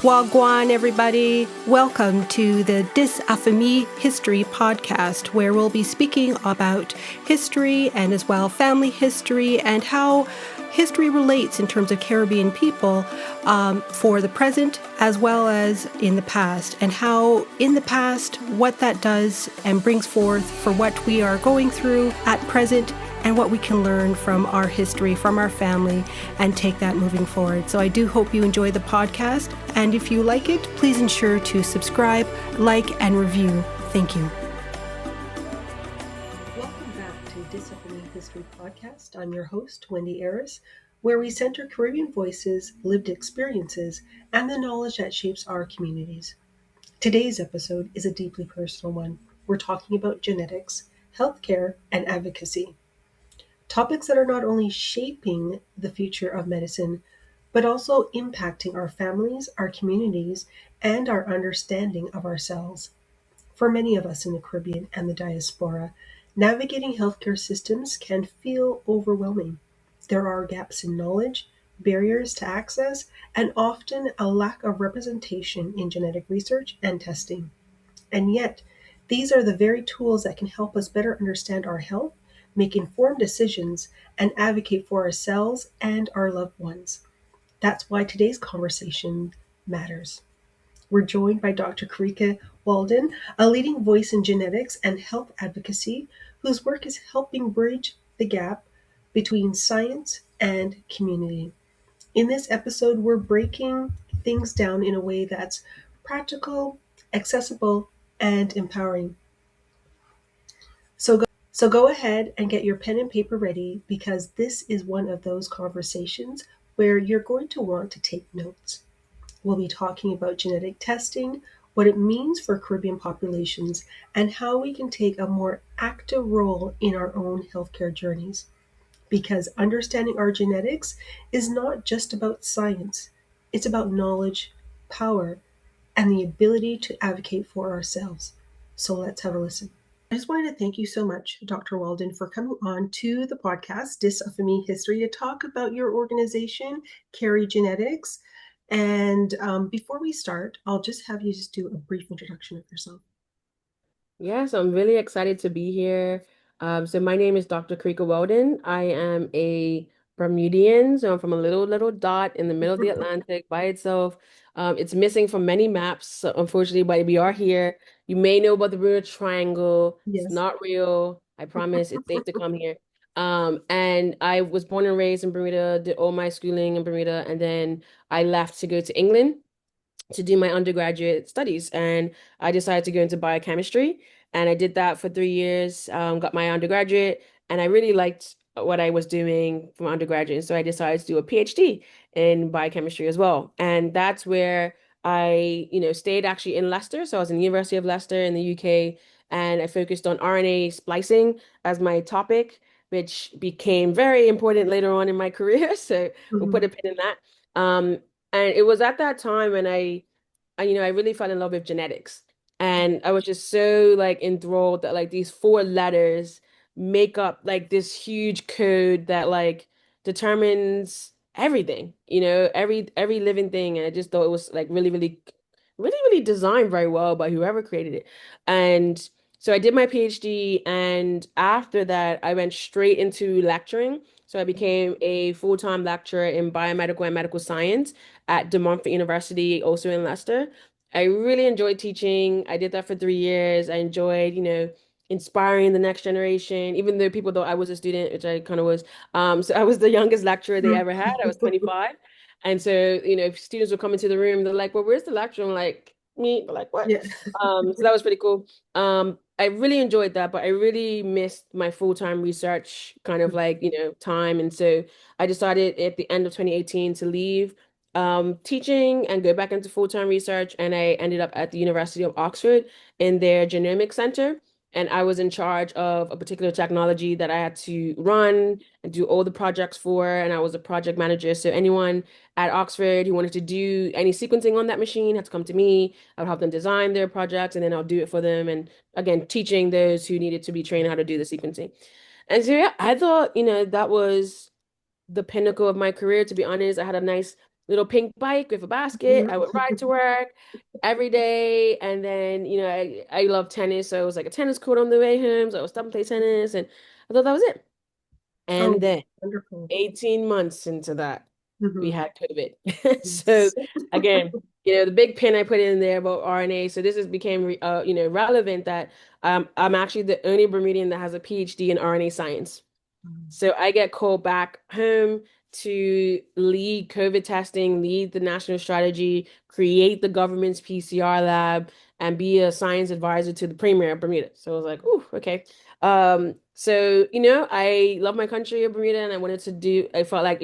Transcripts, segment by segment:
Wagwan, everybody. Welcome to the Dis Affamie History podcast, where we'll be speaking about history and as well family history and how history relates in terms of Caribbean people for the present as well as in the past, and how in the past what that does and brings forth for what we are going through at present and what we can learn from our history, from our family, and take that moving forward. So I do hope you enjoy the podcast. And if you like it, please ensure to subscribe, like, and review. Thank you. Welcome back to Dis Affamie History Podcast. I'm your host, Wendy Aris, where we center Caribbean voices, lived experiences, and the knowledge that shapes our communities. Today's episode is a deeply personal one. We're talking about genetics, healthcare, and advocacy. Topics that are not only shaping the future of medicine, but also impacting our families, our communities, and our understanding of ourselves. For many of us in the Caribbean and the diaspora, navigating healthcare systems can feel overwhelming. There are gaps in knowledge, barriers to access, and often a lack of representation in genetic research and testing. And yet, these are the very tools that can help us better understand our health, make informed decisions, and advocate for ourselves and our loved ones. That's why today's conversation matters. We're joined by Dr. Carika Weldon, a leading voice in genetics and health advocacy, whose work is helping bridge the gap between science and community. In this episode, we're breaking things down in a way that's practical, accessible, and empowering. So go ahead and get your pen and paper ready, because this is one of those conversations where you're going to want to take notes. We'll be talking about genetic testing, what it means for Caribbean populations, and how we can take a more active role in our own healthcare journeys. Because understanding our genetics is not just about science, it's about knowledge, power, and the ability to advocate for ourselves. So let's have a listen. I just wanted to thank you so much, Dr. Waldon, for coming on to the podcast, Dis Affamie History, to talk about your organization, CariGenetics. And before we start, I'll just have you just do a brief introduction of yourself. Yes, I'm really excited to be here. So my name is Dr. Carika Weldon. I am a Bermudian, so I'm from a little dot in the middle of the Atlantic by itself. It's missing from many maps, so unfortunately, but we are here. You may know about the Bermuda Triangle. Yes. It's not real. I promise it's safe to come here. And I was born and raised in Bermuda, did all my schooling in Bermuda, and then I left to go to England to do my undergraduate studies, and I decided to go into biochemistry, and I did that for 3 years, got my undergraduate, and I really liked what I was doing from undergraduate, so I decided to do a PhD in biochemistry as well. And that's where I, stayed actually in Leicester. So I was in the University of Leicester in the UK, and I focused on RNA splicing as my topic, which became very important later on in my career. So we'll put a pin in that. Um, and it was at that time when I really fell in love with genetics. And I was just so like enthralled that like these four letters make up like this huge code that like determines everything, every living thing. And I just thought it was like really designed very well by whoever created it. And so I did my PhD, and after that, I went straight into lecturing. So I became a full-time lecturer in biomedical and medical science at Montfort University, also in Leicester. I really enjoyed teaching. I did that for 3 years. I enjoyed, inspiring the next generation, even though people thought I was a student, which I kind of was. So I was the youngest lecturer they ever had. I was 25. And so, if students would come into the room, they're like, well, where's the lecturer? I'm like, me? They're like, what? Yeah. So that was pretty cool. I really enjoyed that, but I really missed my full-time research kind of like, time. And so I decided at the end of 2018 to leave teaching and go back into full-time research. And I ended up at the University of Oxford in their Genomics Centre. And I was in charge of a particular technology that I had to run and do all the projects for. And I was a project manager. So anyone at Oxford who wanted to do any sequencing on that machine had to come to me. I would help them design their projects, and then I'll do it for them. And again, teaching those who needed to be trained how to do the sequencing. And so, yeah, I thought, that was the pinnacle of my career, to be honest. I had a nice little pink bike with a basket. I would ride to work every day. And then, I love tennis. So it was like a tennis court on the way home. So I would stop and play tennis. And I thought that was it. And Oh, then wonderful. 18 months into that, we Hmm. had COVID. So Yes. again, the big pin I put in there about RNA. So this has became relevant that I'm actually the only Bermudian that has a PhD in RNA science. So I get called back home to lead COVID testing, lead the national strategy, create the government's PCR lab, and be a science advisor to the premier of Bermuda. So I was like, ooh, okay. So, I love my country of Bermuda and I felt like,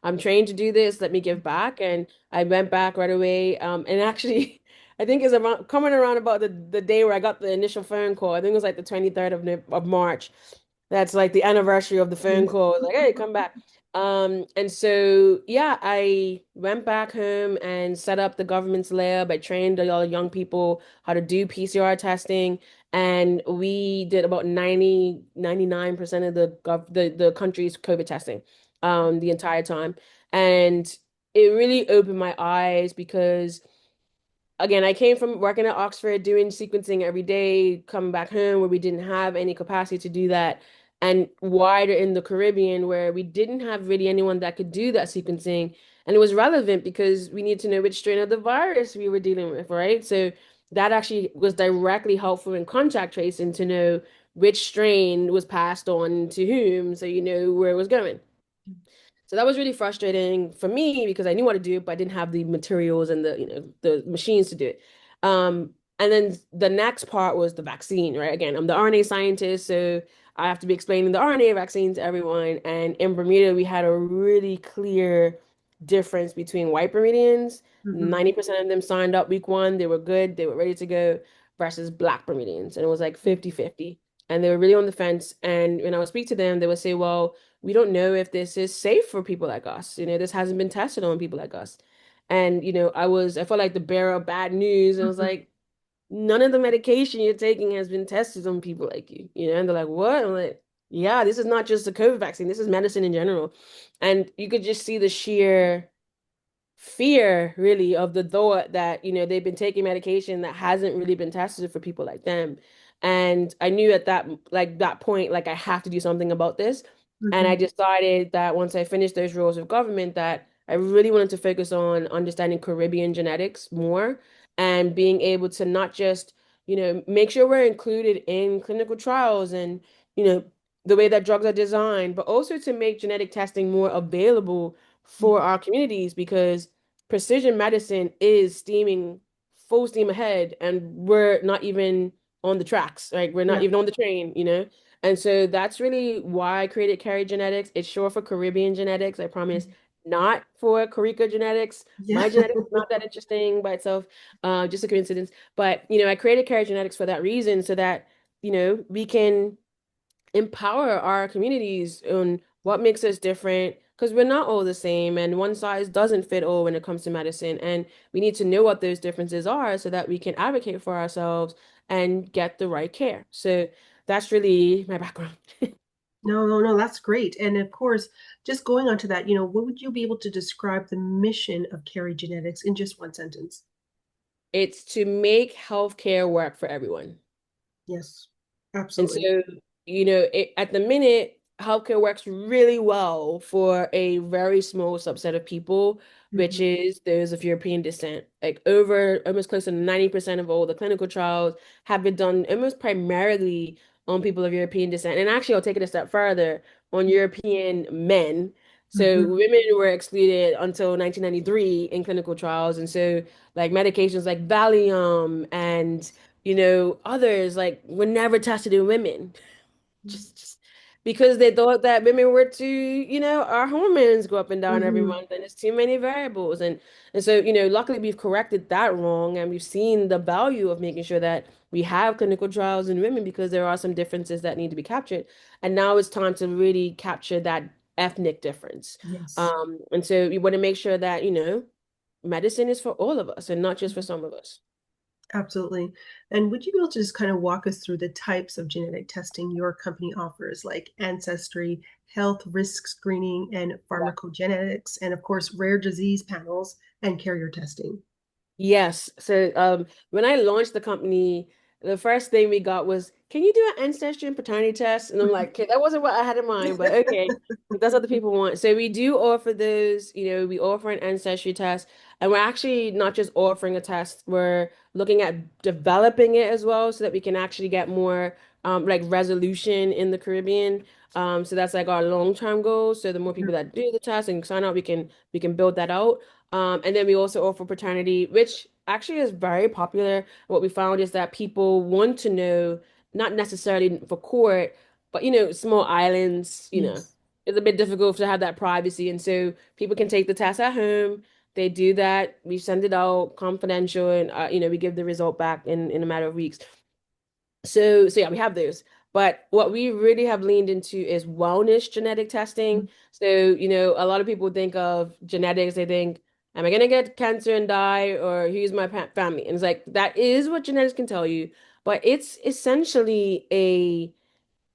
I'm trained to do this, let me give back. And I went back right away. And actually, I think it's around coming around about the day where I got the initial phone call. I think it was like the 23rd of March. That's like the anniversary of the phone call. It's like, hey, come back. And so yeah, I went back home and set up the government's lab. I trained all the young people how to do PCR testing. And we did about 99% of the country's COVID testing the entire time. And it really opened my eyes because again, I came from working at Oxford, doing sequencing every day, coming back home where we didn't have any capacity to do that, and wider in the Caribbean where we didn't have really anyone that could do that sequencing. And it was relevant because we need to know which strain of the virus we were dealing with, right? So that actually was directly helpful in contact tracing to know which strain was passed on to whom, so you know where it was going. So that was really frustrating for me because I knew what to do, but I didn't have the materials and the machines to do it. And then the next part was the vaccine, right? Again, I'm the RNA scientist, so I have to be explaining the RNA vaccine to everyone. And in Bermuda, we had a really clear difference between white Bermudians. Hmm. 90% of them signed up week one, they were good, they were ready to go, versus black Bermudians. And it was like 50-50. And they were really on the fence. And when I would speak to them, they would say, well, we don't know if this is safe for people like us. This hasn't been tested on people like us. And, I felt like the bearer of bad news. And I was Hmm. like, none of the medication you're taking has been tested on people like you, and they're like, what? I'm like, yeah, this is not just a COVID vaccine. This is medicine in general. And you could just see the sheer fear really of the thought that they've been taking medication that hasn't really been tested for people like them. And I knew at that point, like, I have to do something about this. And I Hmm. decided that once I finished those roles of government, that I really wanted to focus on understanding Caribbean genetics more and being able to not just make sure we're included in clinical trials and you know the way that drugs are designed, but also to make genetic testing more available for our communities because precision medicine is steaming full steam ahead and we're not even on the tracks, right? We're not Yeah. even on the train. And so that's really why I created CariGenetics. It's short for Caribbean genetics, I promise, not for Carika genetics. Yeah. My genetics is not that interesting by itself, just a coincidence. But, I created CariGenetics for that reason so that, we can empower our communities on what makes us different because we're not all the same and one size doesn't fit all when it comes to medicine, and we need to know what those differences are so that we can advocate for ourselves and get the right care. So that's really my background. No, no, no, that's great. And of course, just going on to that, what would you be able to describe the mission of Carry Genetics in just one sentence? It's to make healthcare work for everyone. Yes, And absolutely. so, at the minute, healthcare works really well for a very small subset of people, which Hmm. is those of European descent. Like over almost close to 90% of all the clinical trials have been done almost primarily on people of European descent. And actually, I'll take it a step further on European men. So Hmm. women were excluded until 1993 in clinical trials. And so like medications like Valium and others like were never tested in women. Just because they thought that women were too, our hormones go up and down every Hmm. month and it's too many variables. And so, luckily we've corrected that wrong and we've seen the value of making sure that we have clinical trials in women because there are some differences that need to be captured. And now it's time to really capture that ethnic difference. Yes. And so we want to make sure that, medicine is for all of us and not just for some of us. Absolutely. And would you be able to just kind of walk us through the types of genetic testing your company offers, like Ancestry, health risk screening, and pharmacogenetics, and of course, rare disease panels and carrier testing? Yes. So when I launched the company, the first thing we got was, can you do an ancestry and paternity test? And I'm like, okay, that wasn't what I had in mind, but okay, if that's what the people want. So we do offer those, we offer an ancestry test, and we're actually not just offering a test, we're looking at developing it as well so that we can actually get more like resolution in the Caribbean. So that's like our long-term goal. So the more people that do the test and sign up, we can build that out. And then we also offer paternity, which actually is very popular. What we found is that people want to know, not necessarily for court, but small islands, Yes. it's a bit difficult to have that privacy. And so people can take the test at home. They do that. We send it out confidential, and we give the result back in a matter of weeks. So yeah, we have those. But what we really have leaned into is wellness genetic testing. So, a lot of people think of genetics, they think, am I gonna get cancer and die, or who's my family? And it's like that is what genetics can tell you, but it's essentially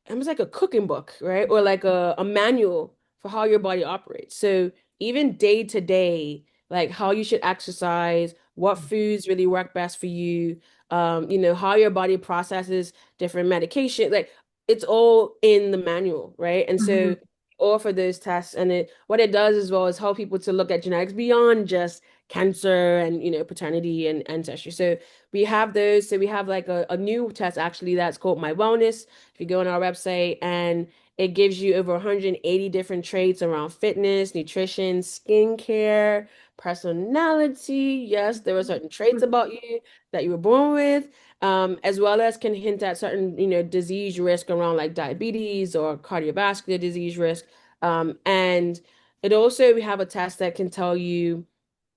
almost like a cooking book, right? Or like a manual for how your body operates. So even day to day, like how you should exercise, what foods really work best for you, how your body processes different medication, like it's all in the manual, right? And Mhm. so offer those tests, and what it does as well is help people to look at genetics beyond just cancer and paternity and ancestry. So we have those. So we have like a new test actually that's called My Wellness. If you go on our website, and it gives you over 180 different traits around fitness, nutrition, skincare, personality. Yes, there are certain traits about you that you were born with, as well as can hint at certain, disease risk around like diabetes or cardiovascular disease risk. And it also, we have a test that can tell you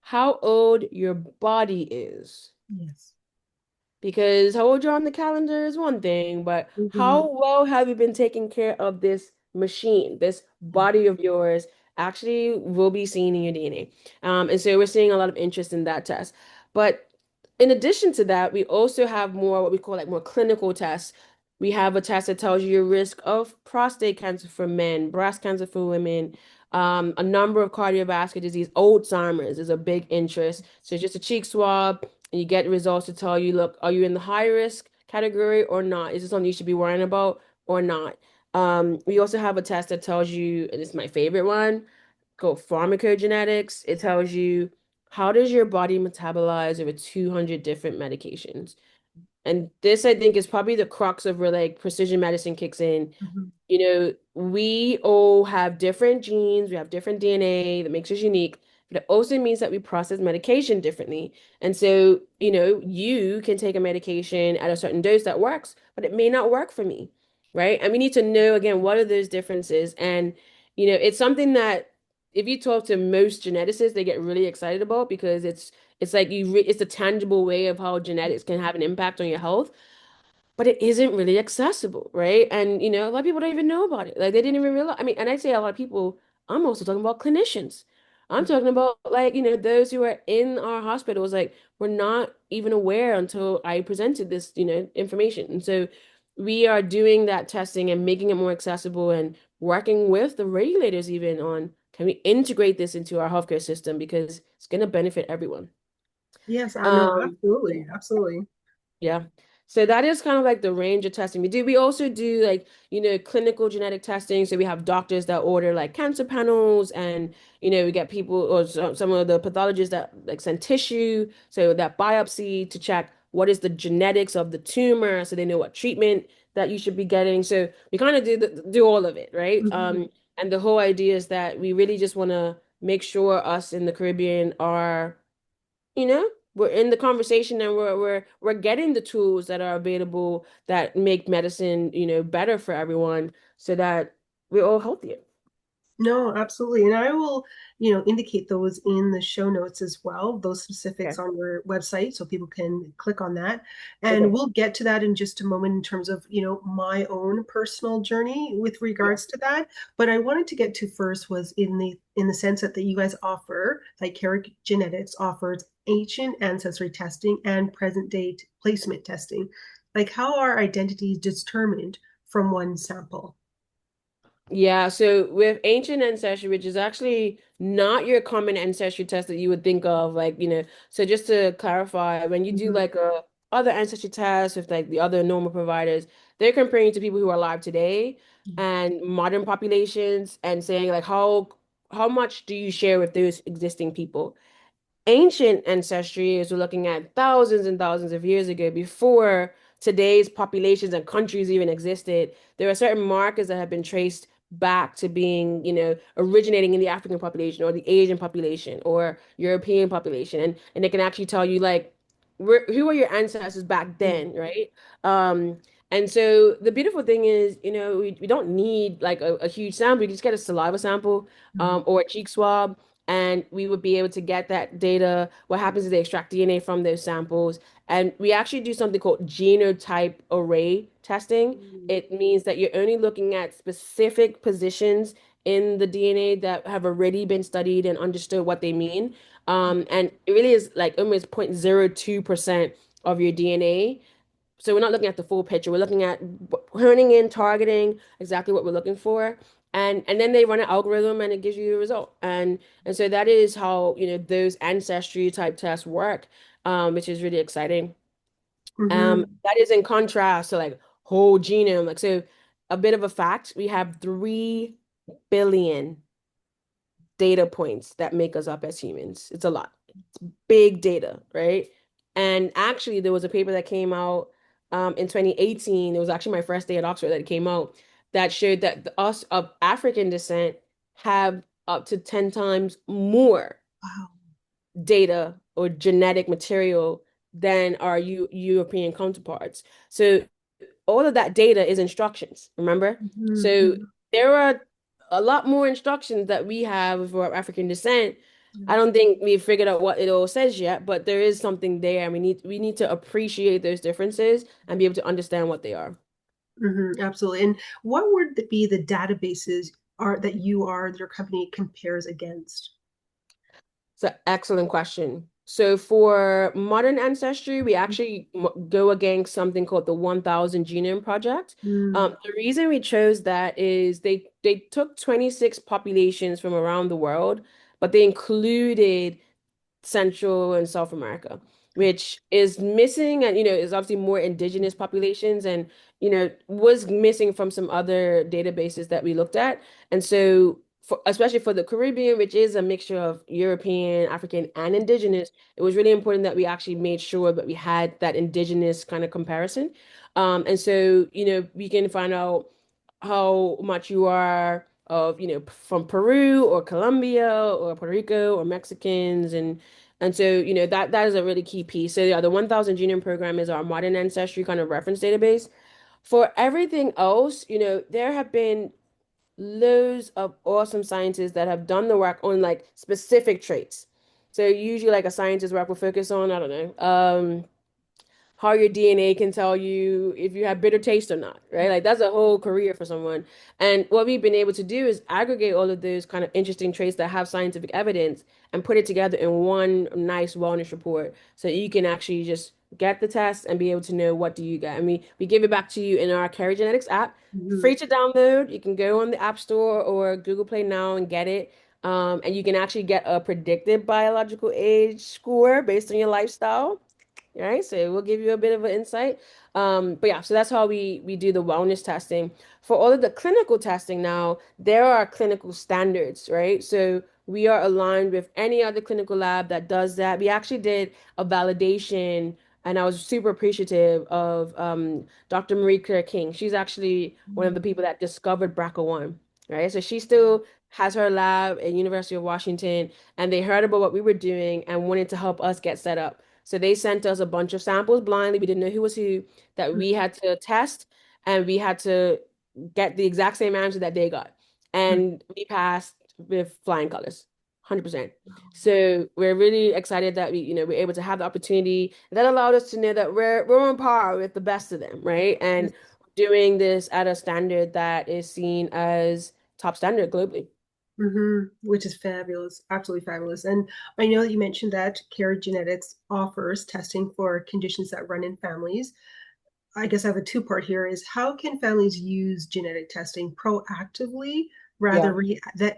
how old your body is. Yes. Because how old you're on the calendar is one thing, but Mhm. how well have you been taking care of this machine, this body of yours actually will be seen in your DNA. And so we're seeing a lot of interest in that test. But in addition to that, we also have more what we call like more clinical tests. We have a test that tells you your risk of prostate cancer for men, breast cancer for women, a number of cardiovascular disease, Alzheimer's is a big interest. So it's just a cheek swab, and you get results to tell you, look, are you in the high risk category or not? Is this something you should be worrying about or not? We also have a test that tells you, and it's my favorite one, called pharmacogenetics. It tells you how does your body metabolize over 200 different medications. And this, I think, is probably the crux of where like precision medicine kicks in. Mhm. We all have different genes, we have different DNA that makes us unique, but it also means that we process medication differently. And so, you can take a medication at a certain dose that works, but it may not work for me, right? And we need to know again, what are those differences? And, it's something that if you talk to most geneticists, they get really excited about because it's like it's a tangible way of how genetics can have an impact on your health, but it isn't really accessible, right? And a lot of people don't even know about it. Like they didn't even realize. I mean, and I say a lot of people, I'm also talking about clinicians. I'm talking about like, those who are in our hospitals, like we're not even aware until I presented this, information. And so we are doing that testing and making it more accessible and working with the regulators even on can we integrate this into our healthcare system because it's going to benefit everyone. Yes, I know. Um, Absolutely. Absolutely. yeah. So that is kind of like the range of testing we do. We also do like, clinical genetic testing. So we have doctors that order like cancer panels and, we get people or some of the pathologists that like send tissue. So that biopsy to check what is the genetics of the tumor so they know what treatment that you should be getting. So we kind of do all of it, right? Mhm. And the whole idea is that we really just want to make sure us in the Caribbean are you know, we're in the conversation and we're getting the tools that are available that make medicine, better for everyone so that we're all healthier. No, absolutely. And I will, indicate those in the show notes as well, those specifics Okay. on your website so people can click on that. And Okay. we'll get to that in just a moment in terms of, my own personal journey with Yeah. regards to that. But I wanted to get to first was in the sense that you guys offer, like CariGenetics offers ancient ancestry testing and present date placement testing? Like, how are identities determined from one sample? Yeah, so with ancient ancestry, which is actually not your common ancestry test that you would think of, like, so just to clarify, when you do Mhm. like a other ancestry tests with like the other normal providers, they're comparing to people who are alive today and modern populations and saying like how much do you share with those existing people? Ancient ancestry is we're looking at thousands and thousands of years ago before today's populations and countries even existed. There are certain markers that have been traced back to being, originating in the African population or the Asian population or European population. And it can actually tell you like who are your ancestors back Mhm. then, right? Um, and so the beautiful thing is, we don't need like a huge sample. We can just get a saliva sample or a cheek swab and we would be able to get that data. What happens is they extract DNA from those samples, and we actually do something called genotype array testing. Mhm. It means that you're only looking at specific positions in the DNA that have already been studied and understood what they mean. And it really is like almost 0.02% of your DNA. So we're not looking at the full picture. We're looking at honing in, targeting exactly what we're looking for. And then they run an algorithm and it gives you a result. And so that is how, those ancestry type tests work, which is really exciting. Mhm. That is in contrast to like whole genome. Like so a bit of a fact, we have 3 billion data points that make us up as humans. It's a lot. It's big data, right? And actually, there was a paper that came out in 2018. It was actually my first day at Oxford that it came out that showed that us of African descent have up to 10 times more Wow. data or genetic material than our European counterparts. So all of that data is instructions, remember? Mhm. So Mhm. there are a lot more instructions that we have for our African descent. Yeah. I don't think we've figured out what it all says yet, but there is something there, and we need to appreciate those differences and be able to understand what they are. Absolutely. And what would be the databases are that your company compares against? It's an excellent question. So for modern ancestry, we actually go against something called the 1000 Genome Project. Mm. The reason we chose that is they took 26 populations from around the world, but they included Central and South America, which is missing and is obviously more indigenous populations and was missing from some other databases that we looked at. And so especially for the Caribbean, which is a mixture of European, African, and indigenous, it was really important that we actually made sure that we had that indigenous kind of comparison. And so, we can find out how much you are of, from Peru or Colombia or Puerto Rico or Mexicans and so, that is a really key piece. So yeah, the 1000 Genome Program is our modern ancestry kind of reference database. For everything else, there have been loads of awesome scientists that have done the work on like specific traits. So usually like a scientist work will focus on, I don't know, how your DNA can tell you if you have bitter taste or not, right? Like that's a whole career for someone. And what we've been able to do is aggregate all of those kind of interesting traits that have scientific evidence and put it together in one nice wellness report so you can actually just get the test and be able to know what do you get. And we give it back to you in our CariGenetics app, Mhm. free to download. You can go on the App Store or Google Play now and get it. And you can actually get a predicted biological age score based on your lifestyle. Right, so we'll give you a bit of an insight. But yeah, so that's how we do the wellness testing. For all of the clinical testing now, there are clinical standards, right? So we are aligned with any other clinical lab that does that. We actually did a validation, and I was super appreciative of Dr. Marie Claire King. She's actually one of the people that discovered BRCA1, right? So she still has her lab at University of Washington, and they heard about what we were doing and wanted to help us get set up. So they sent us a bunch of samples blindly. We didn't know who was who that we had to test, and we had to get the exact same answer that they got. And we passed with flying colors, 100%. So we're really excited that we're able to have the opportunity. That allowed us to know that we're on par with the best of them, right? Yes. And doing this at a standard that is seen as top standard globally. Which is fabulous, absolutely fabulous. And I know that you mentioned that CariGenetics offers testing for conditions that run in families. I guess I have a two-part here is how can families use genetic testing proactively Yeah.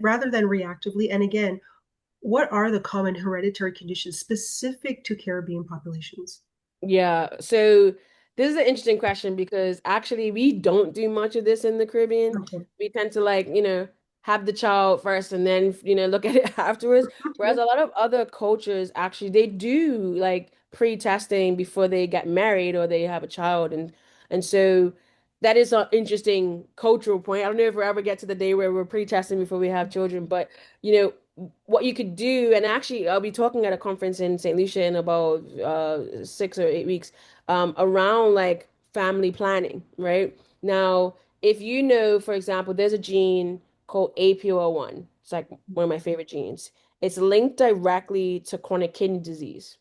rather than reactively? And again, what are the common hereditary conditions specific to Caribbean populations? Yeah, so this is an interesting question because actually we don't do much of this in the Caribbean. Okay. We tend to like, have the child first and then, look at it afterwards. Whereas Yeah. a lot of other cultures actually they do like pre-testing before they get married or they have a child and so that is an interesting cultural point. I don't know if we'll ever get to the day where we're pre-testing before we have children, but you what you could do, and actually I'll be talking at a conference in St. Lucia in about 6 or 8 weeks, around like family planning, right? Now, if you know, for example, there's a gene called APOL1. It's like one of my favorite genes. It's linked directly to chronic kidney disease,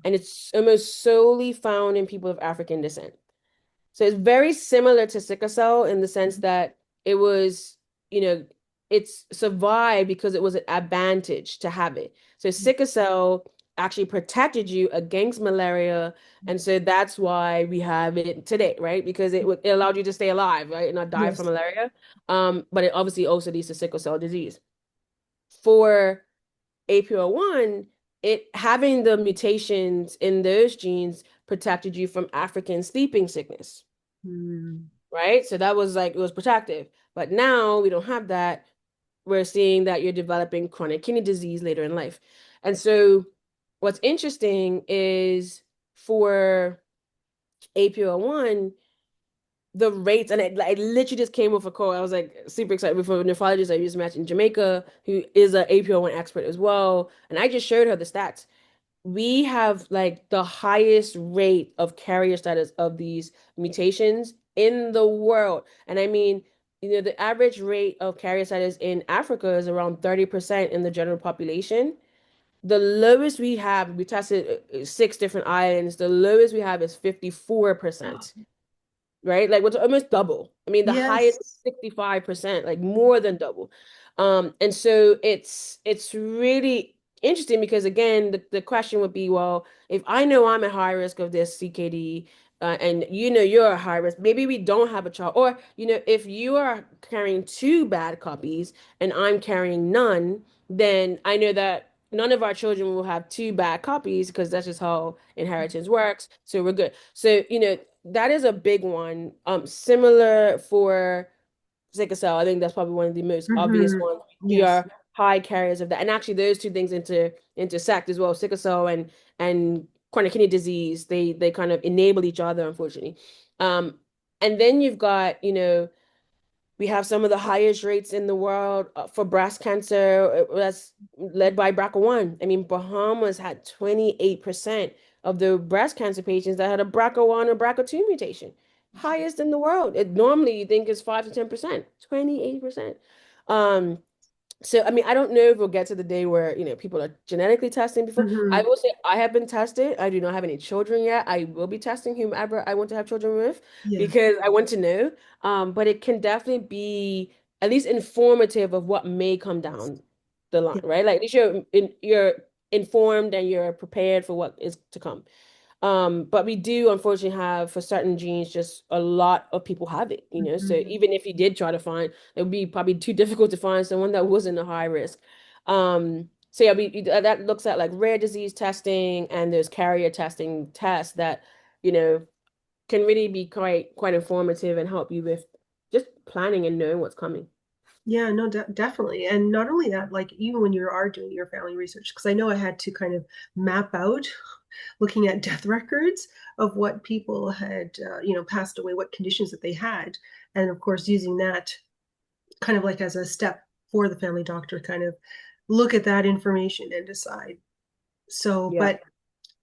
and it's almost solely found in people of African descent. So it's very similar to sickle cell in the sense that it was, you know, it's survived because it was an advantage to have it. So sickle cell actually protected you against malaria, and so that's why we have it today, right? Because it allowed you to stay alive, right, and not die from Yes. malaria. But it obviously also leads to sickle cell disease. For APOL1, it having the mutations in those genes protected you from African sleeping sickness, Mm. right? So that was like it was protective. But now we don't have that. We're seeing that you're developing chronic kidney disease later in life. And so what's interesting is for APOL1, the rates, and it literally just came off a call. I was like super excited before a nephrologist I used to match in Jamaica, who is an APOL1 expert as well. And I just showed her the stats. We have like the highest rate of carrier status of these mutations in the world. And I mean, the average rate of carrier status in Africa is around 30% in the general population. The lowest we tested six different islands. The lowest we have is 54%, right? Like what's almost double. I mean, the highest is Yes. 65%, like more than double. And so it's really interesting because again, the question would be, well, if I know I'm at high risk of this CKD, and you're a high risk, maybe we don't have a child, or if you are carrying two bad copies and I'm carrying none, then I know that none of our children will have two bad copies because that's just how inheritance works. So we're good. So, that is a big one. Similar for sickle cell. I think that's probably one of the most obvious Hmm. ones. We Yes. are high carriers of that. And actually those two things intersect as well. Sickle cell and chronic kidney disease, they kind of enable each other, unfortunately. Um, and then you've got, we have some of the highest rates in the world for breast cancer. That's led by BRCA1. I mean, Bahamas had 28% of the breast cancer patients that had a BRCA1 or BRCA2 mutation. Highest in the world. It normally you think is 5 to 10%, 28%. Um, so, I mean, I don't know if we'll get to the day where, people are genetically testing before. I Hmm. will say I have been tested. I do not have any children yet. I will be testing whomever I want to have children with Yeah. because I want to know. But it can definitely be at least informative of what may come down the line, Yeah. right? Like at least you're informed and you're prepared for what is to come. But we do unfortunately have for certain genes, just a lot of people have it. So Hmm. even if you did try to find, it would be probably too difficult to find someone that wasn't a high risk. So yeah, that looks at like rare disease testing and there's carrier testing tests that, you know, can really be quite informative and help you with just planning and knowing what's coming. Yeah, no, definitely. And not only that, like even when you are doing your family research, because I know I had to kind of map out looking at death records of what people had, passed away, what conditions that they had. And of course, using that kind of like as a step for the family doctor, kind of look at that information and decide. So, Yeah. but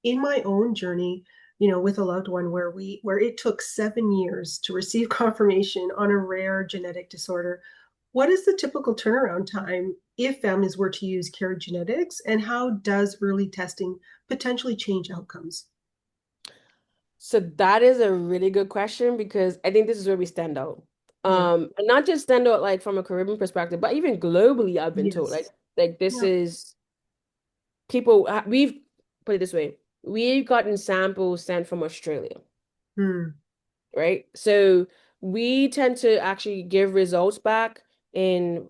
in my own journey, with a loved one where it took 7 years to receive confirmation on a rare genetic disorder, what is the typical turnaround time if families were to use CariGenetics, and how does early testing potentially change outcomes? So that is a really good question because I think this is where we stand out. Yeah. And not just stand out like from a Caribbean perspective, but even globally, I've been told Yes. like this Yeah. is people we've put it this way, we've gotten samples sent from Australia, Hmm. right? So we tend to actually give results back in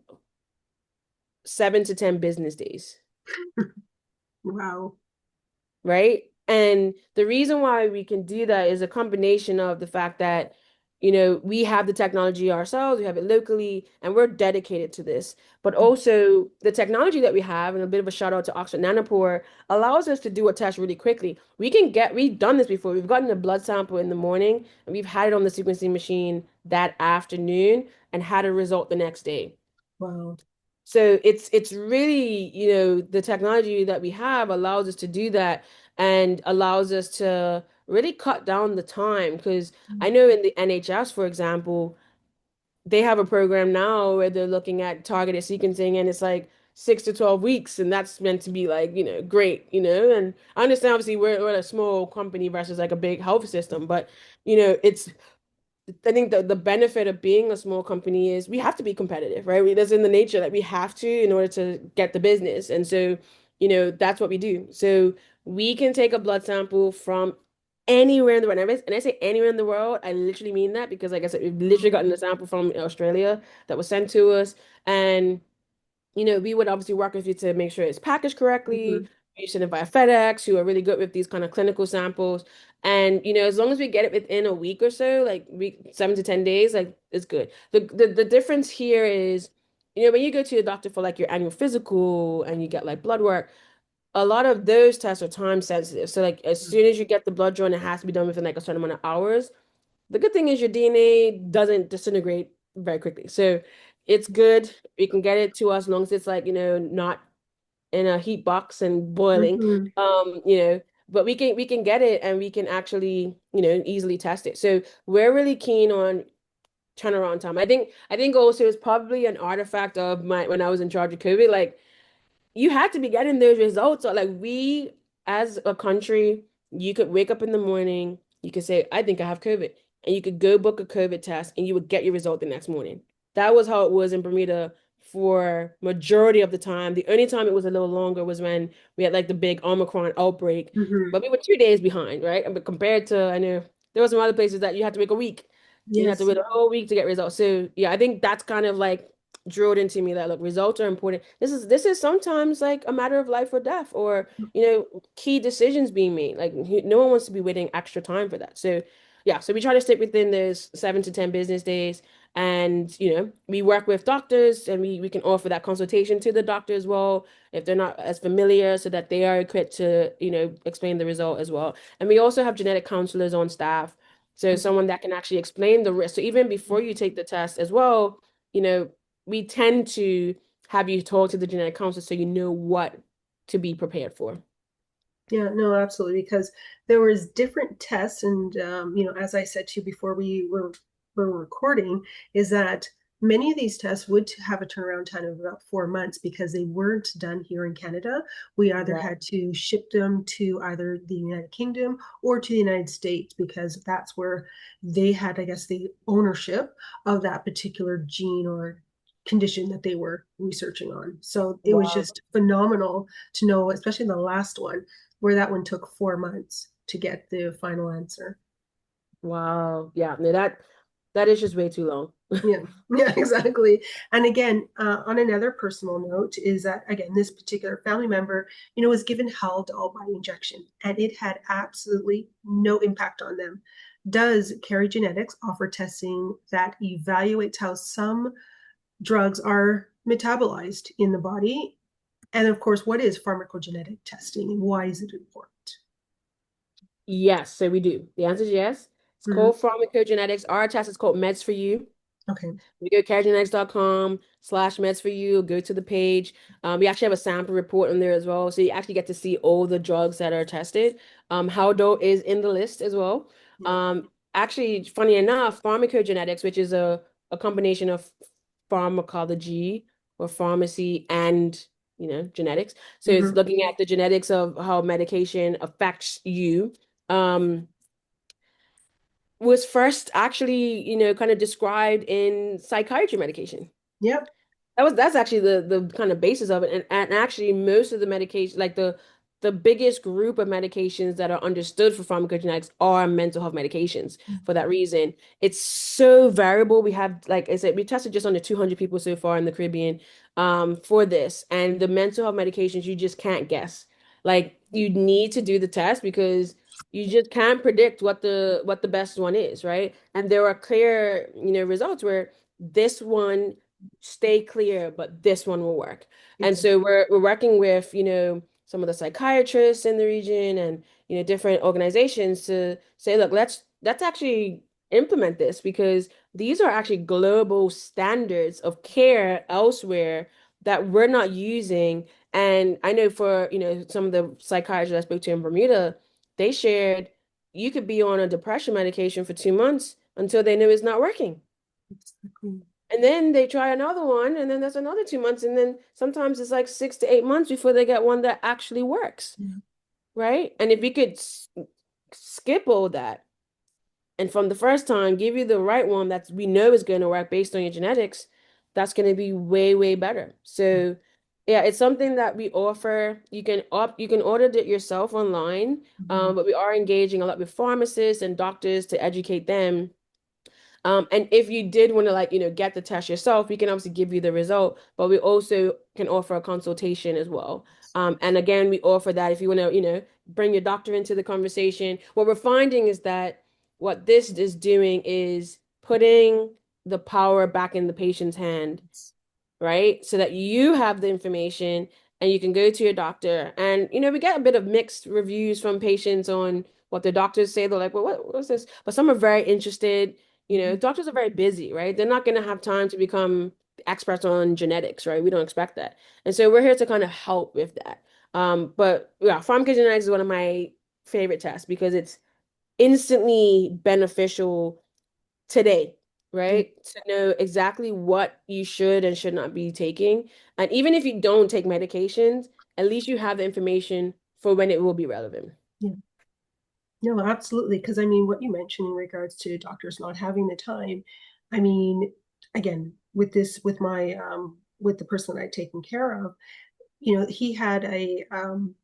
7 to 10 business days. Wow. Right? And the reason why we can do that is a combination of the fact that, we have the technology ourselves, we have it locally, and we're dedicated to this. But also the technology that we have, and a bit of a shout out to Oxford Nanopore, allows us to do a test really quickly. We've done this before. We've gotten a blood sample in the morning, and we've had it on the sequencing machine that afternoon and had a result the next day. Wow. So it's really, the technology that we have allows us to do that and allows us to really cut down the time. Because I know in the NHS, for example, they have a program now where they're looking at targeted sequencing and it's like 6 to 12 weeks, and that's meant to be like, great, and I understand obviously we're a small company versus like a big health system, but it's I think the benefit of being a small company is we have to be competitive, right? That's in the nature that we have to in order to get the business. And so, that's what we do. So we can take a blood sample from anywhere in the world. And I say anywhere in the world, I literally mean that because, like I said, we've literally gotten a sample from Australia that was sent to us. And we would obviously work with you to make sure it's packaged correctly. Mhm. You send it via FedEx, who are really good with these kind of clinical samples. And as long as we get it within a week or so, like 7 to 10 days, like it's good. The difference here is, when you go to your doctor for like your annual physical and you get like blood work, a lot of those tests are time sensitive. So like as soon as you get the blood drawn, it has to be done within like a certain amount of hours. The good thing is your DNA doesn't disintegrate very quickly. So it's good. We can get it to us as long as it's like, not in a heat box and boiling. Mhm. Um, you know, but we can get it and we can actually, easily test it. So we're really keen on turnaround time. I think also it's probably an artifact of my when I was in charge of COVID. Like you had to be getting those results. So like we, as a country, you could wake up in the morning, you could say, I think I have COVID, and you could go book a COVID test and you would get your result the next morning. That was how it was in Bermuda for majority of the time. The only time it was a little longer was when we had like the big Omicron outbreak, Mhm. but we were 2 days behind, right? But compared to, I know there were some other places that you had to wait a week. You had to Yes. wait a whole week to get results. So yeah, I think that's kind of like drilled into me that look, results are important. This is sometimes like a matter of life or death, or key decisions being made. Like no one wants to be waiting extra time for that. So yeah, so we try to stick within those 7 to 10 business days, and we work with doctors, and we can offer that consultation to the doctor as well if they're not as familiar, so that they are equipped to explain the result as well. And we also have genetic counselors on staff. So someone that can actually explain the risk. So even before you take the test as well, you know, we tend to have you talk to the genetic counselor so you know what to be prepared for. Yeah, no, absolutely. Because there was different tests, and as I said to you before we were recording, is that many of these tests would have a turnaround time of about 4 months because they weren't done here in Canada. We either Right. had to ship them to either the United Kingdom or to the United States because that's where they had, I guess, the ownership of that particular gene or condition that they were researching on. So it was Wow. just phenomenal to know, especially the last one where that one took 4 months to get the final answer. Wow. Yeah, no, that is just way too long. Yeah, yeah, exactly. And again, on another personal note, is that again, this particular family member, was given Haldol by injection, and it had absolutely no impact on them. Does CariGenetics offer testing that evaluates how some drugs are metabolized in the body? And of course, what is pharmacogenetic testing and why is it important? Yes, so we do. The answer is yes. It's Mhm. called pharmacogenetics. Our test is called Meds for You. Okay. You go carigenetics.com/meds for you, go to the page. We actually have a sample report on there as well. So you actually get to see all the drugs that are tested. Haldo is in the list as well. Yeah. Actually, funny enough, pharmacogenetics, which is a combination of pharmacology or pharmacy and genetics. So it's Mhm. looking at the genetics of how medication affects you. Um, was first actually, kind of described in psychiatry medication. Yep. That's actually the kind of basis of it. And actually most of the medication, like the biggest group of medications that are understood for pharmacogenetics are mental health medications for that reason. It's so variable. We have, like I said, we tested just under 200 people so far in the Caribbean for this. And the mental health medications, you just can't guess. Like you need to do the test because you just can't predict what the best one is, right? And there are clear, results where this one stay clear, but this one will work. And Exactly. so we're working with, some of the psychiatrists in the region and, different organizations to say, look, let's actually implement this because these are actually global standards of care elsewhere that we're not using. And I know for, some of the psychiatrists I spoke to in Bermuda, they shared you could be on a depression medication for 2 months until they know it's not working. Exactly. And then they try another one, and then that's another 2 months. And then sometimes it's like 6 to 8 months before they get one that actually works, Yeah. right? And if we could skip all that and from the first time give you the right one that we know is going to work based on your genetics, that's going to be way, way better. So yeah, it's something that we offer. You can order it yourself online, Mhm. but we are engaging a lot with pharmacists and doctors to educate them and if you did want to like, get the test yourself, we can obviously give you the result, but we also can offer a consultation as well. And again, we offer that if you want to, bring your doctor into the conversation. What we're finding is that what this is doing is putting the power back in the patient's hand, right? So that you have the information and you can go to your doctor. And, we get a bit of mixed reviews from patients on what their doctors say. They're like, well, what's this? But some are very interested. Mhm. Doctors are very busy, right? They're not going to have time to become experts on genetics, right? We don't expect that. And so we're here to kind of help with that. But yeah, pharmacogenetics is one of my favorite tests because it's instantly beneficial today, Yeah. right? To know exactly what you should and should not be taking. And even if you don't take medications, at least you have the information for when it will be relevant. Yeah. No, absolutely. Because I mean, what you mentioned in regards to doctors not having the time, I mean, again, with this, with the person that I'd taken care of, he had an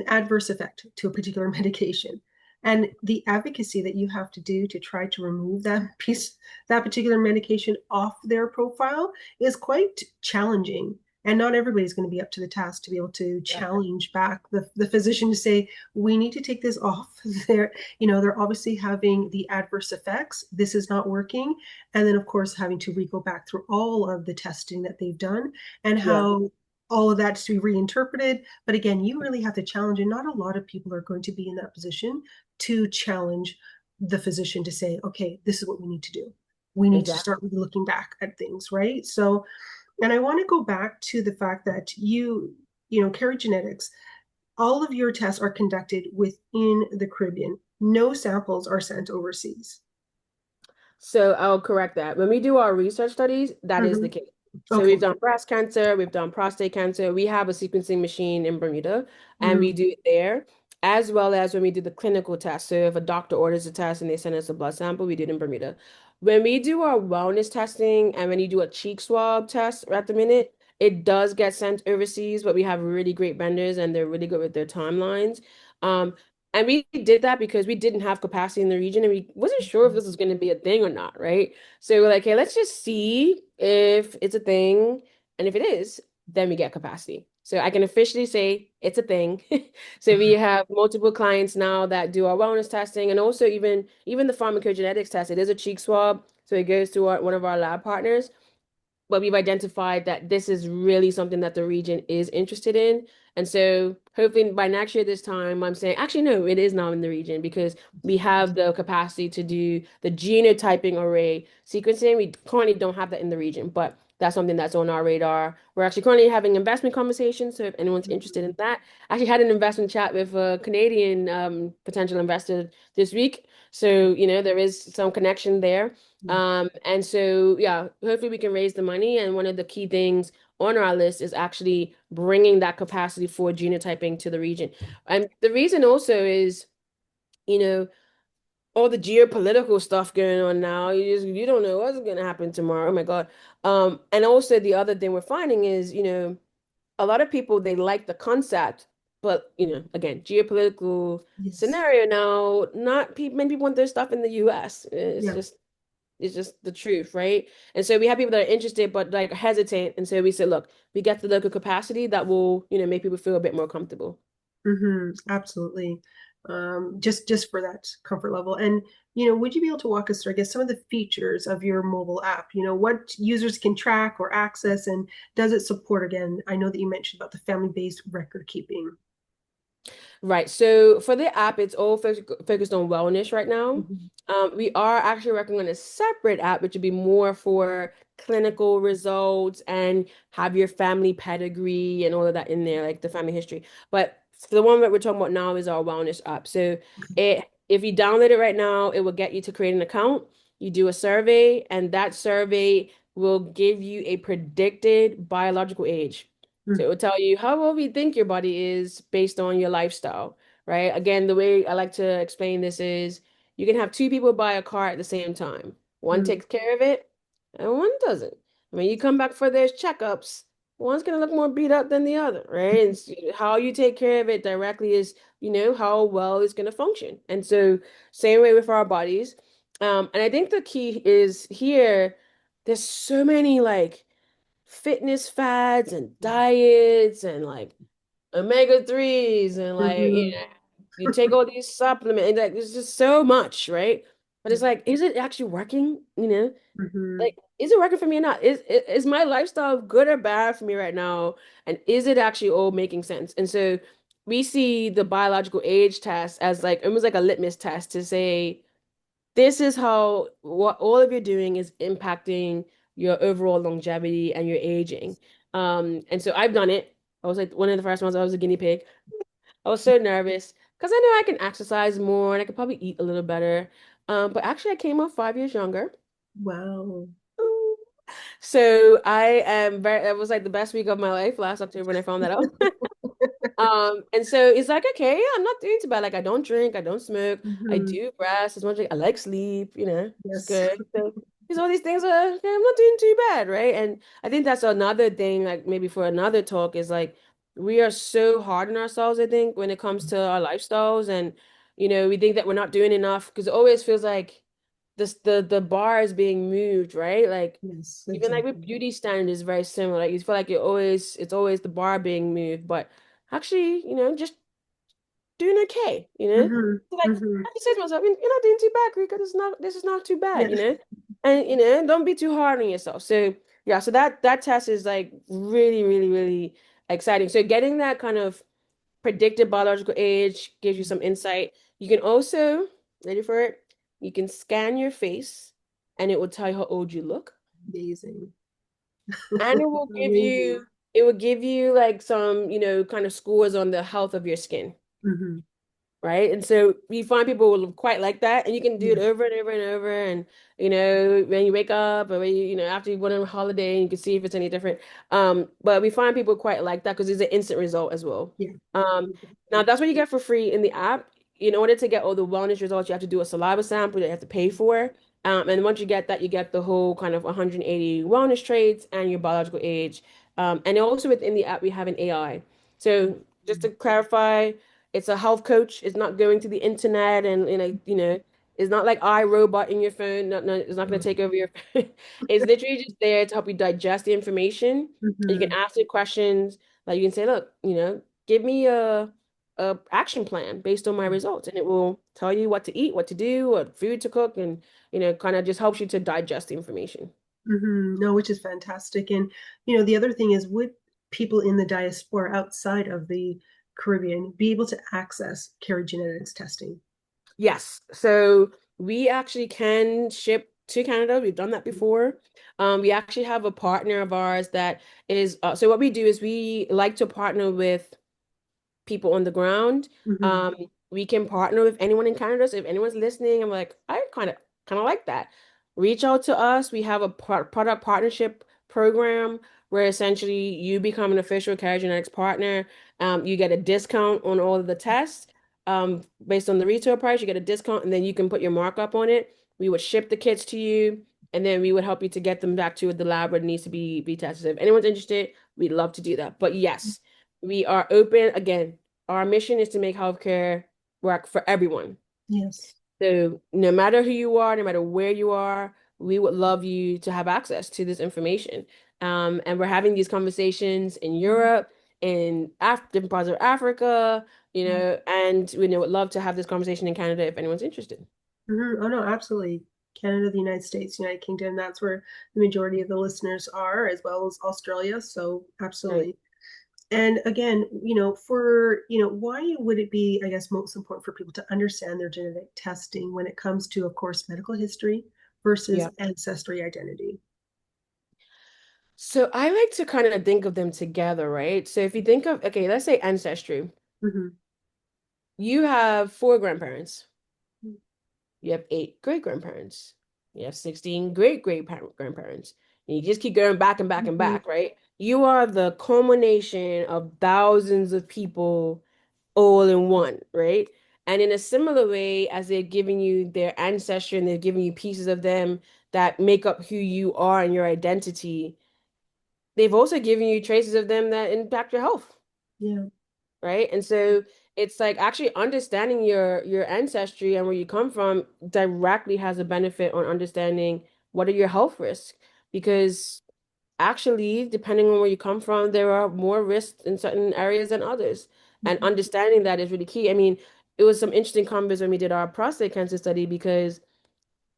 adverse effect to a particular medication. And the advocacy that you have to do to try to remove that particular medication off their profile is quite challenging. And not everybody's going to be up to the task to be able to Yeah. challenge back the physician to say, we need to take this off. They're obviously having the adverse effects. This is not working. And then, of course, having to go back through all of the testing that they've done and Yeah. how all of that to be reinterpreted. But again, you really have to challenge, and not a lot of people are going to be in that position to challenge the physician to say, okay, this is what we need to do. We need to Exactly. start really looking back at things, right? So, and I want to go back to the fact that CariGenetics, all of your tests are conducted within the Caribbean. No samples are sent overseas. So I'll correct that. When we do our research studies, that is the Mhm. case. So we've Okay. done breast cancer, we've done prostate cancer. We have a sequencing machine in Bermuda, and we Mhm. do it there, as well as when we do the clinical test. So if a doctor orders a test and they send us a blood sample, we do it in Bermuda. When we do our wellness testing and when you do a cheek swab test at the minute, it does get sent overseas, but we have really great vendors and they're really good with their timelines. Um, and we did that because we didn't have capacity in the region and we wasn't sure if this was going to be a thing or not, right? So we're like, hey, let's just see if it's a thing. And if it is, then we get capacity. So I can officially say it's a thing. So we have multiple clients now that do our wellness testing and also even the pharmacogenetics test. It is a cheek swab. So it goes to one of our lab partners but we've identified that this is really something that the region is interested in. And so hopefully by next year, this time, I'm saying, actually, no, it is now in the region because we have the capacity to do the genotyping array sequencing. We currently don't have that in the region, but that's something that's on our radar. We're actually currently having investment conversations. So if anyone's interested in that, I actually had an investment chat with a Canadian potential investor this week. So, there is some connection there. And so, yeah, hopefully we can raise the money. And one of the key things on our list is actually bringing that capacity for genotyping to the region. And the reason also is, you know, all the geopolitical stuff going on now. You don't know what's gonna happen tomorrow. Oh my God. And also the other thing we're finding is, a lot of people they like the concept, but again, geopolitical Yes. scenario now, not people many people want their stuff in the US. Yeah. It's just the truth, right? And so we have people that are interested but like hesitant. And so we said, look, we get the local capacity that will, make people feel a bit more comfortable. Absolutely. Just for that comfort level. And would you be able to walk us through, I guess, some of the features of your mobile app? What users can track or access, and does it support, again, I know that you mentioned about the family-based record keeping. Right. So for the app, it's all focused on wellness right now. Mhm. We are actually working on a separate app, which would be more for clinical results and have your family pedigree and all of that in there, like the family history. But the one that we're talking about now is our wellness app. So if you download it right now, it will get you to create an account. You do a survey, and that survey will give you a predicted biological age. So it will tell you how old you think your body is based on your lifestyle, right? Again, the way I like to explain this is you can have two people buy a car at the same time. One Mm, takes care of it and one doesn't. When you come back for those checkups, one's gonna look more beat up than the other, right? And how you take care of it directly is, how well it's gonna function. And so same way with our bodies. And I think the key is here, there's so many like fitness fads and diets and like omega-3s and like mhm, you take all these supplements and like there's just so much, right? But it's like, is it actually working? mhm, Like, is it working for me or not? Is my lifestyle good or bad for me right now? And is it actually all making sense? And so we see the biological age test as like almost like a litmus test to say this is how what all of you're doing is impacting your overall longevity and your aging. And so I've done it. I was like one of the first ones. I was a guinea pig. I was so nervous because I know I can exercise more and I could probably eat a little better. But actually, I came out 5 years younger. wow. So I am very, that was like the best week of my life last October when I found that out. And so it's like, okay, yeah, I'm not doing too bad. Like I don't drink, I don't smoke, I Mhm, do rest as much as I like sleep, it's yes. good. So these all these things are, yeah, I'm not doing too bad, right? And I think that's another thing, like maybe for another talk, is like we are so hard on ourselves, I think, when it comes to our lifestyles. And we think that we're not doing enough because it always feels like the bar is being moved, right? Like Yes, even like with exactly. beauty standards is very similar. Like you feel like it's always the bar being moved, but actually, just doing okay, Hmm. So like Hmm. I have to say to myself, you're not doing too bad, Rika. This is not too Yeah. bad, And don't be too hard on yourself. So yeah, so that test is like really, really, really exciting. So getting that kind of predicted biological age gives you some insight. You can also, ready for it, you can scan your face and it will tell you how old you look. Amazing. And it will give Amazing. you it will give you like some, kind of scores on the health of your skin. Hmm. Right. And so we find people will quite like that. And you can do Yeah. it over and over and over. And, when you wake up or when after you went on a holiday and you can see if it's any different. But we find people quite like that because it's an instant result as well. Yeah. Now Exactly. that's what you get for free in the app. In order to get all the wellness results, you have to do a saliva sample that you have to pay for. And once you get that, you get the whole kind of 180 wellness traits and your biological age. And also within the app, we have an AI. So just to clarify, it's a health coach. It's not going to the internet and it's not like iRobot in your phone. No, no, it's not going to take over your phone. It's literally just there to help you digest the information. And you can Hmm. ask it questions. Like you can say, look, give me a action plan based on my results, and it will tell you what to eat, what to do, what food to cook, and kind of just helps you to digest the information. No, which is fantastic. And the other thing is, would people in the diaspora outside of the Caribbean be able to access CariGenetics testing? Yes. So we actually can ship to Canada. We've done that before. We actually have a partner of ours that is, so what we do is we like to partner with people on the ground. Hmm. Um, we can partner with anyone in Canada. So if anyone's listening, I'm like, I kind of like that. Reach out to us. We have a product partnership program where essentially you become an official CariGenetics partner. You get a discount on all of the tests. based on the retail price, you get a discount, and then you can put your markup on it. We would ship the kits to you, and then we would help you to get them back to the lab where it needs to be tested. If anyone's interested, we'd love to do that. But yes, we are open. Again, our mission is to make healthcare work for everyone. Yes. So no matter who you are, no matter where you are, we would love you to have access to this information. And we're having these conversations in Europe, in different parts of Africa, and we would love to have this conversation in Canada if anyone's interested. Oh no, absolutely. Canada, the United States, United Kingdom, that's where the majority of the listeners are, as well as Australia. So Right. absolutely. And again, why would it be, I guess, most important for people to understand their genetic testing when it comes to, of course, medical history versus Yeah. ancestry identity? So I like to kind of think of them together, right? So if you think of, okay, let's say ancestry, Mm-hmm. you have four grandparents. You have eight great grandparents. You have 16 great grandparents. And you just keep going back and back and Mm-hmm. back, right? You are the culmination of thousands of people all in one, right? And in a similar way, as they're giving you their ancestry and they're giving you pieces of them that make up who you are and your identity, they've also given you traces of them that impact your health, Yeah. right? And so it's like actually understanding your ancestry and where you come from directly has a benefit on understanding what are your health risks. Because actually, depending on where you come from, there are more risks in certain areas than others. And Mm-hmm. understanding that is really key. I mean, it was some interesting convos when we did our prostate cancer study because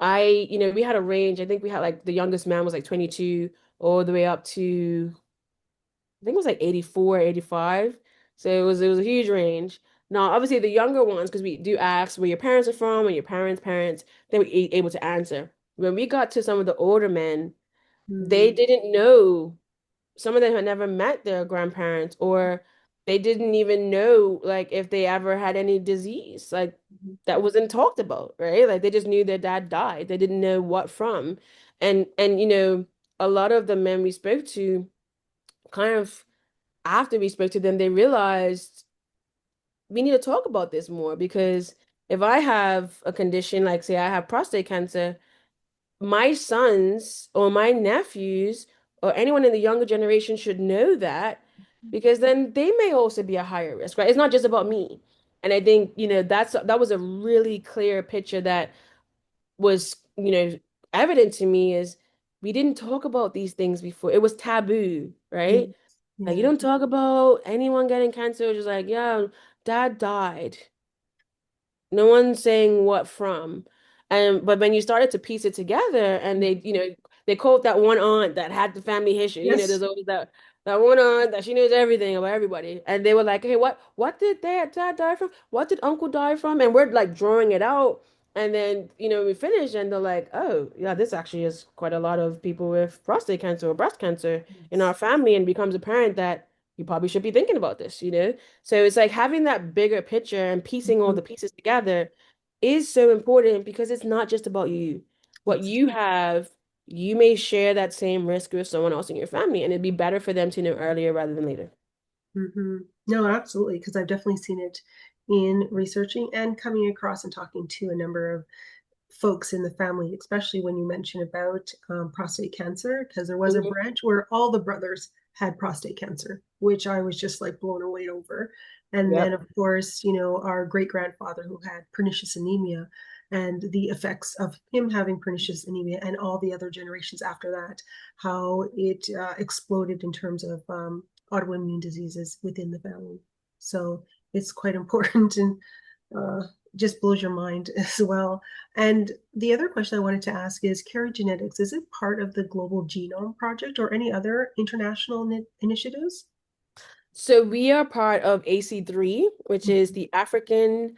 we had a range. I think we had like the youngest man was like 22 all the way up to I think it was like 84, 85. So it was a huge range. Now, obviously the younger ones, because we do ask where your parents are from and your parents' parents, they were able to answer. When we got to some of the older men, they Mm-hmm. didn't know. Some of them had never met their grandparents, or they didn't even know like if they ever had any disease. Like that wasn't talked about, right? Like they just knew their dad died. They didn't know what from. And a lot of the men we spoke to kind of after we spoke to them, they realized we need to talk about this more because if I have a condition, like say I have prostate cancer, my sons or my nephews or anyone in the younger generation should know that because then they may also be a higher risk, right? It's not just about me. And I think, that was a really clear picture that was, evident to me is we didn't talk about these things before. It was taboo, right? Yes. Like you Yeah. don't talk about anyone getting cancer, just like, yeah, dad died. No one's saying what from. And but when you started to piece it together and they quote that one aunt that had the family history. Yes. There's always that one aunt that she knows everything about everybody. And they were like, hey, what did dad die from? What did uncle die from? And we're like drawing it out. And then, we finish and they're like, oh, yeah, this actually is quite a lot of people with prostate cancer or breast cancer in our Yes. family, and becomes apparent that you probably should be thinking about this. So it's like having that bigger picture and piecing all Mhm. the pieces together is so important because it's not just about you. What Yes. you have, you may share that same risk with someone else in your family, and it'd be better for them to know earlier rather than later. Hmm. No, absolutely, because I've definitely seen it in researching and coming across and talking to a number of folks in the family, especially when you mention about prostate cancer, because there was a Mhm. branch where all the brothers had prostate cancer, which I was just like blown away over. And then, Yep. of course, our great grandfather who had pernicious anemia and the effects of him having pernicious anemia and all the other generations after that, how it exploded in terms of autoimmune diseases within the family. So it's quite important and uh, just blows your mind as well. And the other question I wanted to ask is CariGenetics, is it part of the Global Genome Project or any other international initiatives? So we are part of AC3, which is the African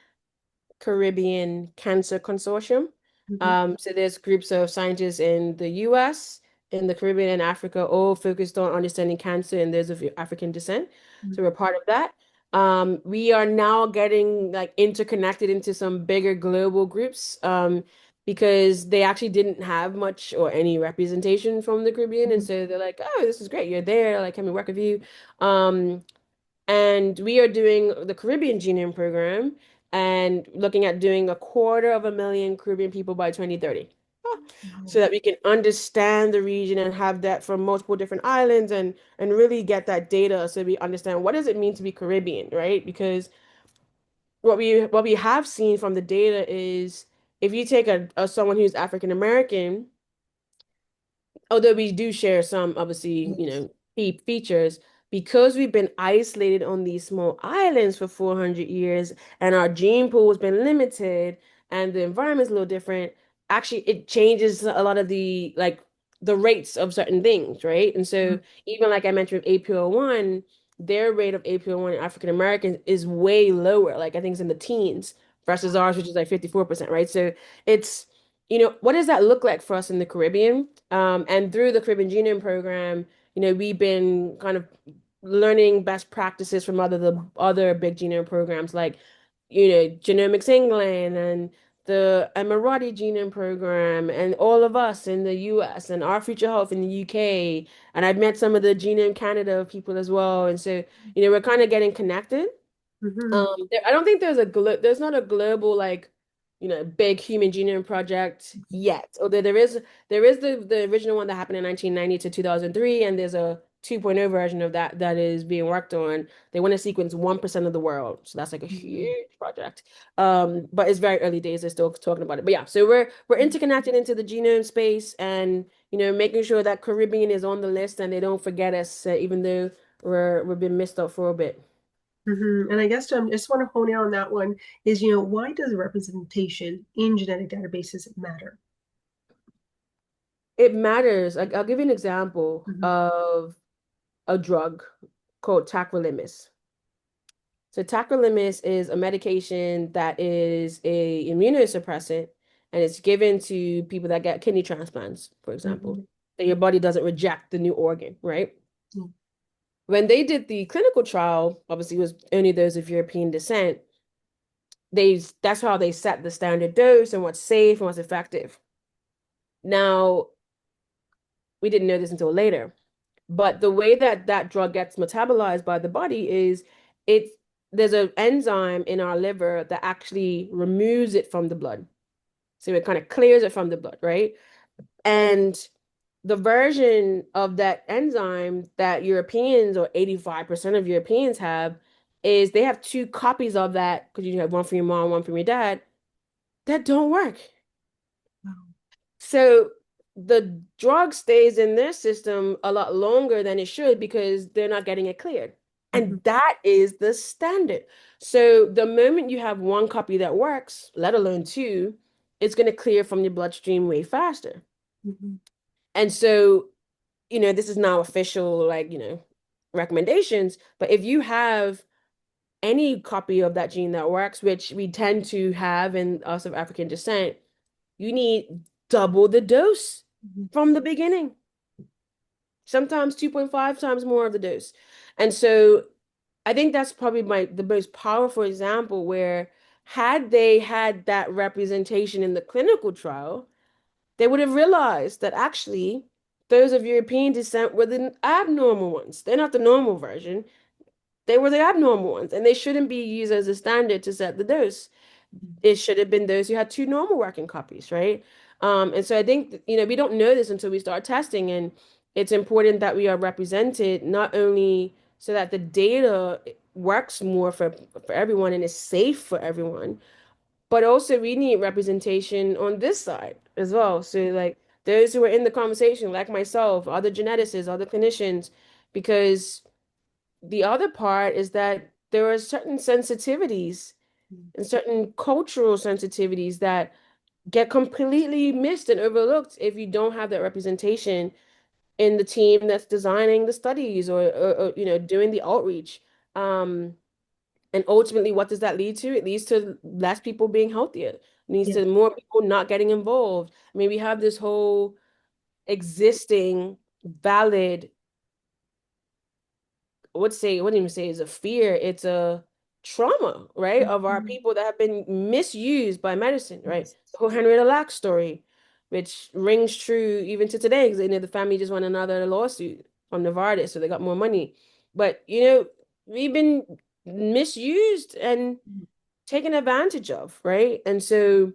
Caribbean Cancer Consortium. Mhm. So there's groups of scientists in the US, in the Caribbean and Africa, all focused on understanding cancer and those of African descent. So we're part of that. We are now getting like interconnected into some bigger global groups because they actually didn't have much or any representation from the Caribbean. And Mhm. so they're like, oh, this is great. You're there. Like, can we work with you? And we are doing the Caribbean Genome Program. and looking at doing 250,000 Caribbean people by 2030. Wow. So that we can understand the region and have that from multiple different islands and really get that data so we understand what does it mean to be Caribbean, right? Because what we have seen from the data is if you take a someone who's African American, although we do share some, obviously, Yes. key features, because we've been isolated on these small islands for 400 years and our gene pool has been limited and the environment's a little different, actually it changes a lot of the rates of certain things, right? And so even like I mentioned with APO1, their rate of APO1 in African Americans is way lower. Like I think it's in the teens versus ours, which is like 54%, right? So it's what does that look like for us in the Caribbean? And through the Caribbean Genome Program, we've been kind of learning best practices from the other big genome programs like, Genomics England and the Emirati Genome Program and all of us in the US and Our Future Health in the UK. And I've met some of the Genome Canada people as well. And so, we're kind of getting connected. Hmm. I don't think there's not a global like, big human genome project yet. Although there is the original one that happened in 1990 to 2003, and there's a 2.0 version of that is being worked on. They want to sequence 1% of the world. So that's like a huge project. But it's very early days, they're still talking about it. But yeah, so we're interconnected into the genome space and making sure that Caribbean is on the list and they don't forget us, even though we've been missed out for a bit. And I guess I just want to hone in on that one is, why does representation in genetic databases matter? It matters. I'll give you an example Hmm. of a drug called tacrolimus. So tacrolimus is a medication that is a immunosuppressant, and it's given to people that get kidney transplants, for example. Hmm. So your body doesn't reject the new organ, right? Hmm. When they did the clinical trial, obviously it was only those of European descent, that's how they set the standard dose and what's safe and what's effective. Now, we didn't know this until later. But the way that that drug gets metabolized by the body is it's there's an enzyme in our liver that actually removes it from the blood. So it kind of clears it from the blood, right? And the version of that enzyme that Europeans or 85% of Europeans have is they have two copies of that because you have one from your mom, one from your dad that don't work. Wow. So the drug stays in their system a lot longer than it should because they're not getting it cleared. Hmm. And that is the standard. So the moment you have one copy that works, let alone two, it's going to clear from your bloodstream way faster. Hmm. And so, this is now official, like, recommendations. But if you have any copy of that gene that works, which we tend to have in us of African descent, you need double the dose from the beginning, sometimes 2.5 times more of the dose. And so I think that's probably the most powerful example where had they had that representation in the clinical trial, they would have realized that actually those of European descent were the abnormal ones. They're not the normal version. They were the abnormal ones, and they shouldn't be used as a standard to set the dose. It should have been those who had two normal working copies, right? And so I think, we don't know this until we start testing, and it's important that we are represented not only so that the data works more for everyone and is safe for everyone, but also we need representation on this side as well. So like those who are in the conversation, like myself, other geneticists, other clinicians, because the other part is that there are certain sensitivities and certain cultural sensitivities that get completely missed and overlooked if you don't have that representation in the team that's designing the studies or doing the outreach. Um, and ultimately, what does that lead to? It leads to less people being healthier. It leads Yeah. to more people not getting involved. I mean, we have this whole existing valid I wouldn't even say it's a fear, it's a trauma, right? Of our Mhm. people that have been misused by medicine, right? Yes. The whole Henrietta Lacks story, which rings true even to today, because the family just won another lawsuit from Novartis, so they got more money. But we've been misused and taken advantage of, right? And so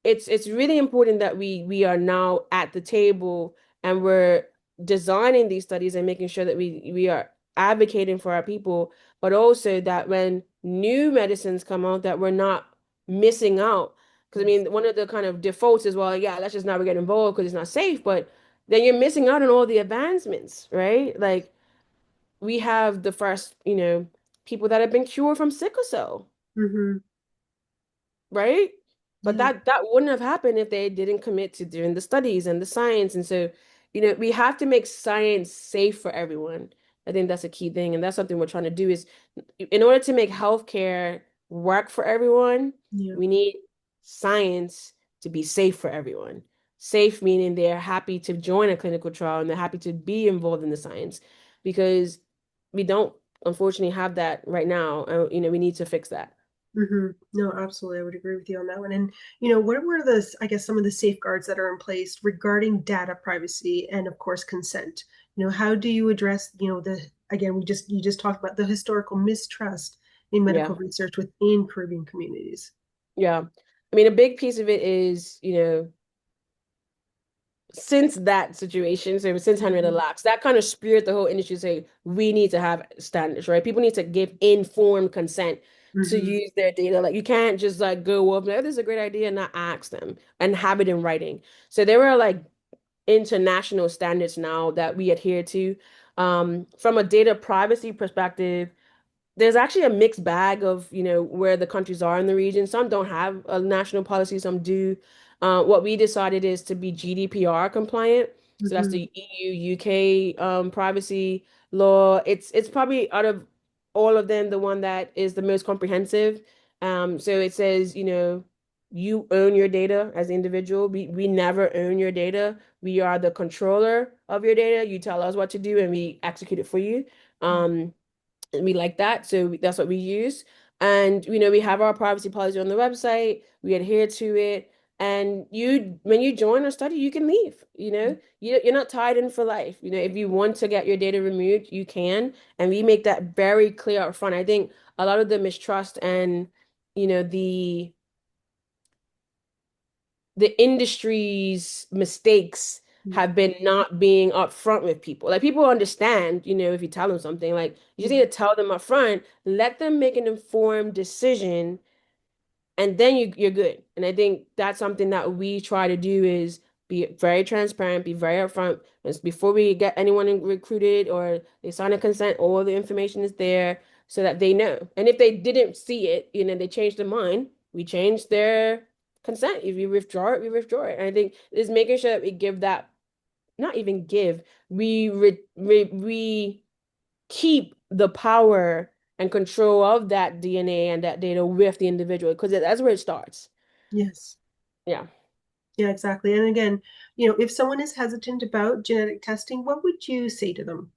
it's really important that we are now at the table and we're designing these studies and making sure that we are advocating for our people, but also that when new medicines come out, that we're not missing out. Because I Yes. mean, one of the kind of defaults is, well, yeah, let's just never get involved because it's not safe, but then you're missing out on all the advancements, right? Like we have the first, people that have been cured from sickle cell, Mm-hmm. right? But Yeah. that wouldn't have happened if they didn't commit to doing the studies and the science. And so, we have to make science safe for everyone. I think that's a key thing, and that's something we're trying to do is in order to make healthcare work for everyone, Yeah. we need science to be safe for everyone. Safe meaning they're happy to join a clinical trial and they're happy to be involved in the science because we don't unfortunately have that right now. And, we need to fix that. Mm-hmm. No, absolutely. I would agree with you on that one. And, what were I guess, some of the safeguards that are in place regarding data privacy and, of course, consent? How do you address, again, you just talked about the historical mistrust in Yeah. medical research within Caribbean communities. Yeah. I mean, a big piece of it is, since that situation, so since Henrietta Mm-hmm. Lacks, that kind of speared the whole industry to say we need to have standards, right? People need to give informed consent to Mm-hmm. use their data. Like you can't just like go up, like, this is a great idea, and not ask them and have it in writing. So there are like international standards now that we adhere to. From a data privacy perspective, there's actually a mixed bag of, where the countries are in the region. Some don't have a national policy, some do. What we decided is to be GDPR compliant. So that's Mm-hmm. the EU, UK privacy law. It's probably out of all of them the one that is the most comprehensive. So it says, you own your data as an individual. We never own your data. We are the controller of your data. You tell us what to do and we execute it for you. And we like that, so that's what we use. And we have our privacy policy on the website. We adhere to it. And when you join our study, you can leave. You're not tied in for life. If you want to get your data removed, you can. And we make that very clear up front. I think a lot of the mistrust and the industry's mistakes have been not being upfront with people. Like people understand, if you tell them something, like you just need to tell them upfront, let them make an informed decision, and then you're good. And I think that's something that we try to do is be very transparent, be very upfront. It's before we get anyone recruited or they sign a consent, all the information is there so that they know. And if they didn't see it, they changed their mind, we change their consent. If you withdraw it, we withdraw it. And I think it's making sure that we give that, not even give, we keep the power and control of that DNA and that data with the individual because that's where it starts. Yes. Yeah. Yeah, exactly. And again, if someone is hesitant about genetic testing, what would you say to them?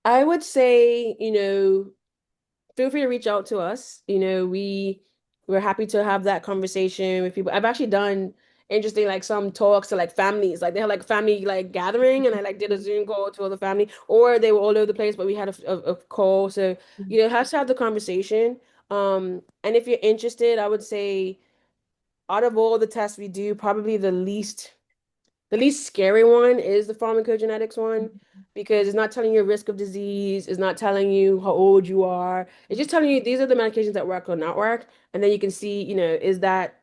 I would say, feel free to reach out to us. We're happy to have that conversation with people. I've actually done interesting like some talks to like families. Like they had like family like gathering and I like did a Zoom call to all the family or they were all over the place, but we had a call. So, have to have the conversation. And if you're interested, I would say out of all the tests we do, probably the least scary one is the pharmacogenetics one because it's not telling you risk of disease, it's not telling you how old you are. It's just telling you these are the medications that work or not work. And then you can see, is that,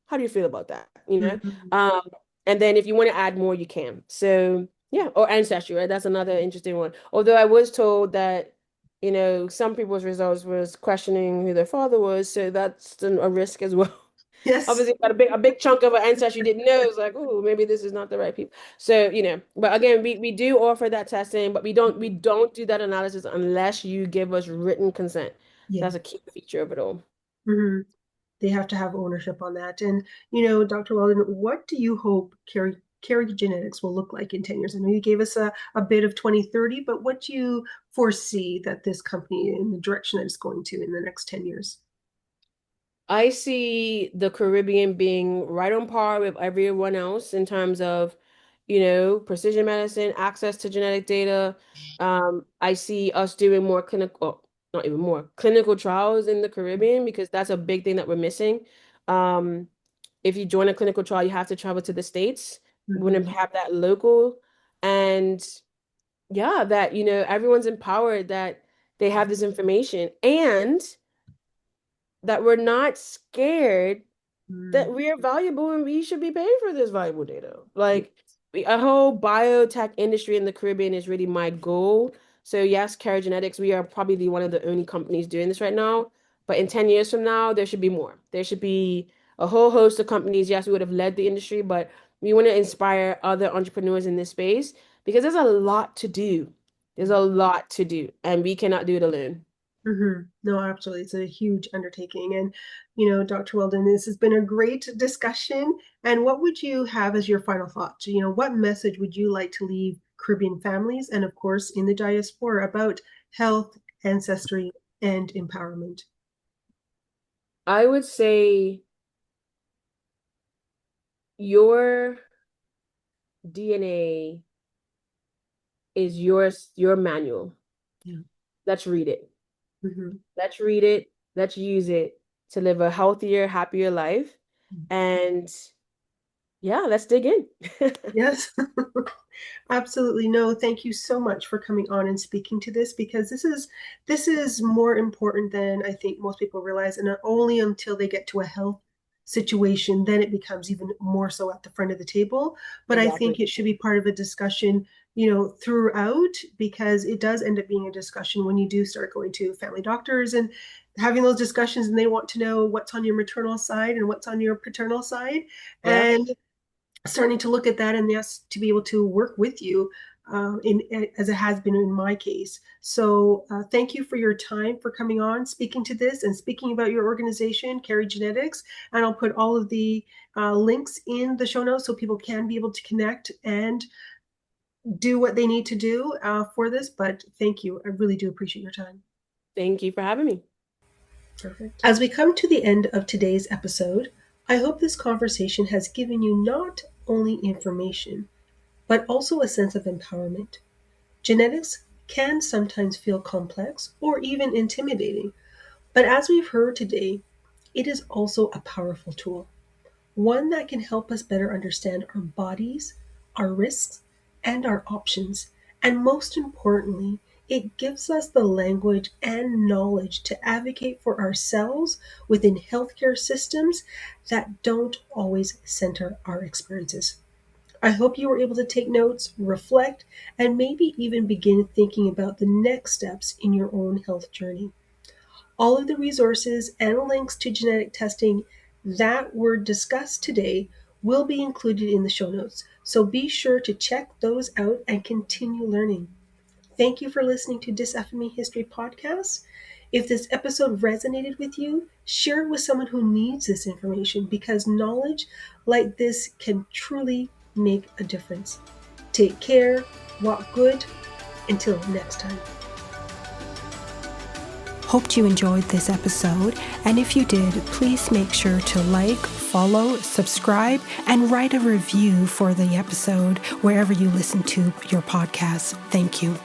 how do you feel about that? Mhm. Um, and then if you want to add more, you can. So yeah, or ancestry, right? That's another interesting one. Although I was told that, some people's results was questioning who their father was, so that's a risk as well. Yes. Obviously got a big chunk of an ancestry you didn't know. It's like, oh, maybe this is not the right people. So, but again, we do offer that testing, but we don't do that analysis unless you give us written consent. Yeah. That's a key feature of it all. Hmm. They have to have ownership on that. And, Dr. Weldon, what do you hope CariGenetics will look like in 10 years? I know you gave us a bit of 2030, but what do you foresee that this company in the direction that it's going to in the next 10 years? I see the Caribbean being right on par with everyone else in terms of, precision medicine, access to genetic data. I see us doing more clinical, not even more, clinical trials in the Caribbean, because that's a big thing that we're missing. If you join a clinical trial, you have to travel to the States. We want to have that local, and yeah, that, everyone's empowered, that they have this information, and that we're not scared that we are valuable and we should be paid for this valuable data. Like, a whole biotech industry in the Caribbean is really my goal. So yes, CariGenetics, we are probably one of the only companies doing this right now. But in 10 years from now, there should be more. There should be a whole host of companies. Yes, we would have led the industry, but we want to inspire other entrepreneurs in this space because there's a lot to do. There's a lot to do, and we cannot do it alone. No, absolutely. It's a huge undertaking. And, Dr. Weldon, this has been a great discussion. And what would you have as your final thoughts? What message would you like to leave Caribbean families and, of course, in the diaspora about health, ancestry, and empowerment? I would say your DNA is your manual. Yeah. Let's read it. Let's read it. Let's use it to live a healthier, happier life. And yeah, let's dig in. Yes. Absolutely. No, thank you so much for coming on and speaking to this, because this is more important than I think most people realize, and not only until they get to a health situation, then it becomes even more so at the front of the table. But I think it should be part of a discussion, throughout, because it does end up being a discussion when you do start going to family doctors and having those discussions, and they want to know what's on your maternal side and what's on your paternal side. Yeah. And starting to look at that, and yes, to be able to work with you as it has been in my case. So thank you for your time, for coming on, speaking to this, and speaking about your organization, CariGenetics. And I'll put all of the links in the show notes so people can be able to connect and do what they need to do for this. But thank you. I really do appreciate your time. Thank you for having me. Perfect. As we come to the end of today's episode, I hope this conversation has given you not only information, but also a sense of empowerment. Genetics can sometimes feel complex or even intimidating, but as we've heard today, it is also a powerful tool, one that can help us better understand our bodies, our risks, and our options. And most importantly, it gives us the language and knowledge to advocate for ourselves within healthcare systems that don't always center our experiences. I hope you were able to take notes, reflect, and maybe even begin thinking about the next steps in your own health journey. All of the resources and links to genetic testing that were discussed today will be included in the show notes, so be sure to check those out and continue learning. Thank you for listening to DisFME History Podcast. If this episode resonated with you, share it with someone who needs this information, because knowledge like this can truly make a difference. Take care, walk good. Until next time. Hoped you enjoyed this episode, and if you did, please make sure to like, follow, subscribe, and write a review for the episode wherever you listen to your podcast. Thank you.